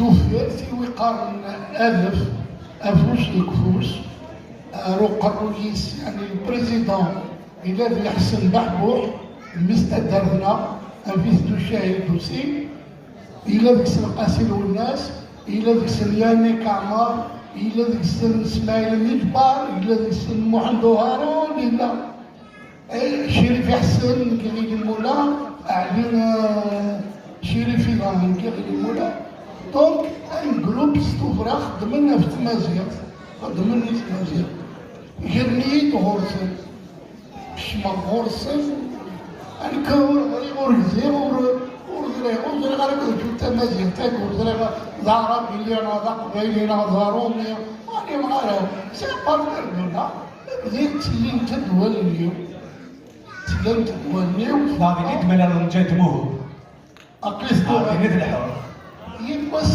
توفيت وقارن أفوس الكفوس روق الرئيس يعني البريزيدون إلا ذي حسن بحبوح مستدرنا أنفيس شاهد دوسي إلا ذيك القاسي والناس إلا ذيك ياني كعمار إلا ذيك إسماعيل المجبر إلا ذيك محمد هارون إلا شريف حسن كغير المولا أعلن شريف إيران كغير المولا دونك ان جروب ستوفرا خدمنا في التمازيغ خدمنا في التمازيغ جرنيت غورسن شما غورسن الكور غورزي غورزي غير كنت التمازيغ تاكل زعرا بلي انا ذاق بيننا ظهرومي وانا معاهم سيبقى لنا بديت تسلمت الدول اليوم تسلمت الدول اليوم باغي تملا رمجات موهوب اقلستو باغي نفلحوا يبقى